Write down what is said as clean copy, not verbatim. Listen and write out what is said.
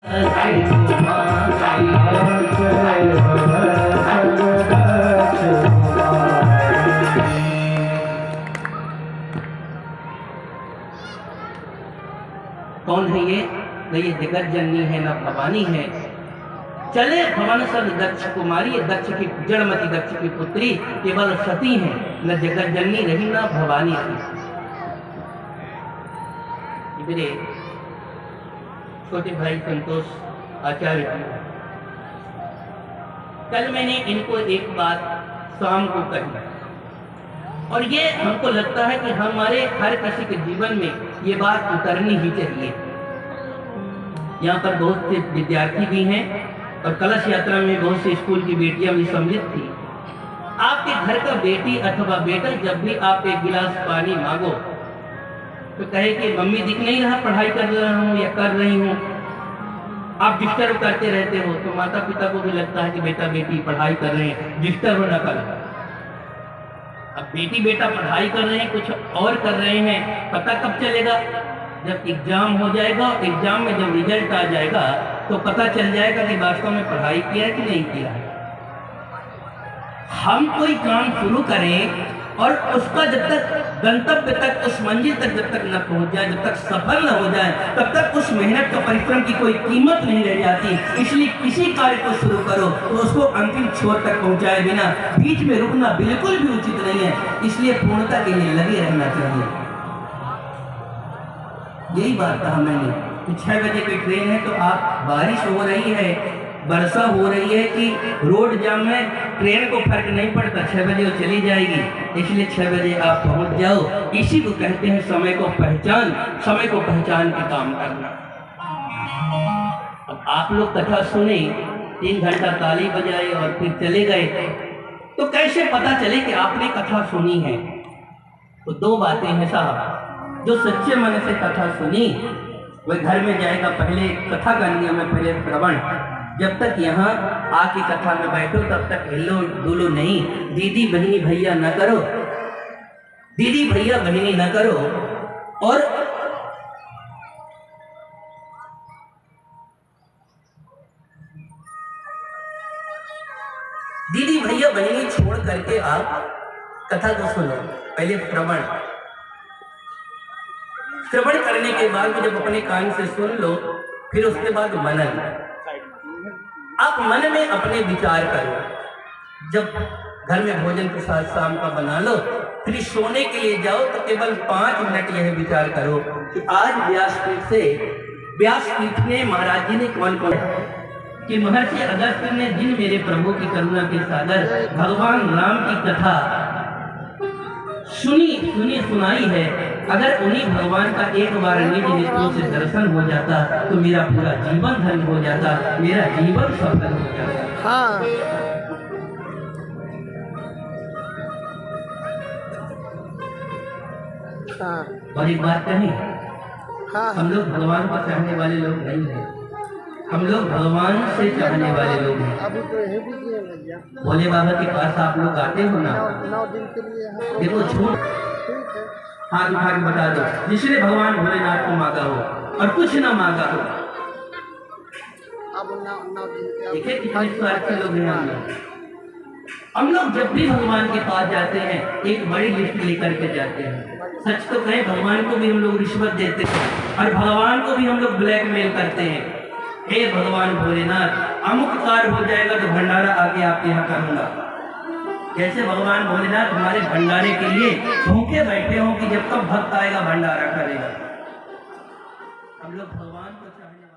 कौन है ये? न ये जगत जननी है न भवानी है। चले भवन सद दक्ष कुमारी, दक्ष की जड़मती दक्ष की पुत्री केवल सती है, न जगत जननी रही न भवानी थी। मेरे छोटे भाई संतोष आचार्य जी, कल मैंने इनको एक बात शाम को कही और ये हमको लगता है कि हमारे हर किसी के जीवन में ये बात उतरनी ही चाहिए। यहाँ पर बहुत से विद्यार्थी भी हैं और कलश यात्रा में बहुत से स्कूल की बेटियां भी सम्मिलित थी। आपके घर का बेटी अथवा बेटा जब भी आप एक गिलास पानी मांगो तो कहे कि मम्मी दिख नहीं रहा, पढ़ाई कर रहा हूँ या कर रही हूँ। आप डिस्टर्ब करते रहते हो तो माता पिता को भी लगता है कि बेटा बेटी पढ़ाई कर रहे हैं, डिस्टर्ब न करें। अब बेटी बेटा पढ़ाई कर रहे हैं, कुछ और कर रहे हैं, पता कब चलेगा? जब एग्जाम हो जाएगा, एग्जाम में जब रिजल्ट आ जाएगा तो पता चल जाएगा कि वास्तव में पढ़ाई किया है कि नहीं किया है। हम कोई काम शुरू करें और उसका जब तक गंतव्य तक, उस मंजिल तक जब तक न पहुंच जाए, जब तक सफल न हो जाए, तब तक उस मेहनत का परिश्रम की कोई कीमत नहीं रह जाती। इसलिए किसी कार्य को शुरू करो तो उसको अंतिम छोर तक पहुंचाए बिना बीच में रुकना बिल्कुल भी उचित नहीं है। इसलिए पूर्णता के लिए लगे रहना चाहिए। यही बात कहा मैंने कि 6 बजे की ट्रेन है तो आप, बारिश हो रही है, वर्षा हो रही है कि रोड जाम में, ट्रेन को फर्क नहीं पड़ता, 6 बजे वो चली जाएगी। इसलिए 6 बजे आप पहुंच जाओ। इसी को कहते हैं समय को पहचान, समय को पहचान के काम करना। अब आप लोग कथा सुने, 3 घंटा ताली बजाए और फिर चले गए, तो कैसे पता चले कि आपने कथा सुनी है? तो 2 बातें हैं साहब। जो सच्चे मन से कथा सुनी वह घर में जाएगा, पहले कथा का नियम है, पहले श्रवण। जब तक यहाँ आके कथा में बैठो तब तक हिलो डुलो नहीं, दीदी बहनी भैया न करो, दीदी भैया बहनी न करो। और दीदी भैया बहनी छोड़ करके आप कथा को सुनो। पहले श्रवण करने के बाद जब अपने कान से सुन लो, फिर उसके बाद मनन। आप मन में अपने विचार करो। जब घर में भोजन प्रसाद शाम का बना लो, फिर सोने के लिए जाओ तो केवल 5 मिनट यह विचार करो कि आज व्यासपीठ में महाराज जी ने कौन कौन कि महर्षि अगस्त्य ने जिन मेरे प्रभु की करुणा के सागर भगवान राम की कथा सुनाई है, अगर उन्हीं भगवान का एक बार निज नेत्रों से दर्शन हो जाता तो मेरा पूरा जीवन धन्य हो जाता, मेरा जीवन सफल हो जाता। हाँ। हाँ। और एक बात कहें, हाँ। हम लोग भगवान को चाहने वाले लोग नहीं हैं, हम लोग भगवान से चाहने वाले लोग हैं। अभी तो ये भी भोले बाबा के पास आप लोग आते हो ना, 9 दिन के लिए देखो झूठ हाथ उठा के बता दो, जिसने भगवान भोलेनाथ को मांगा हो और कुछ ना मांगा हो। देखिए कितने स्वार्थी लोग हैं हम लोग जब भी भगवान के पास जाते हैं एक बड़ी लिस्ट लेकर के जाते हैं। सच तो कहें, भगवान को भी हम लोग रिश्वत देते हैं और भगवान को भी हम लोग ब्लैकमेल करते हैं। हे भगवान भोलेनाथ, अमुक कार्य हो जाएगा तो भंडारा आके आपके यहाँ करूंगा। जैसे भगवान भोलेनाथ हमारे भंडारे के लिए भूखे बैठे हों कि जब तक भक्त आएगा भंडारा करेगा। हम लोग भगवान को चाहेंगे।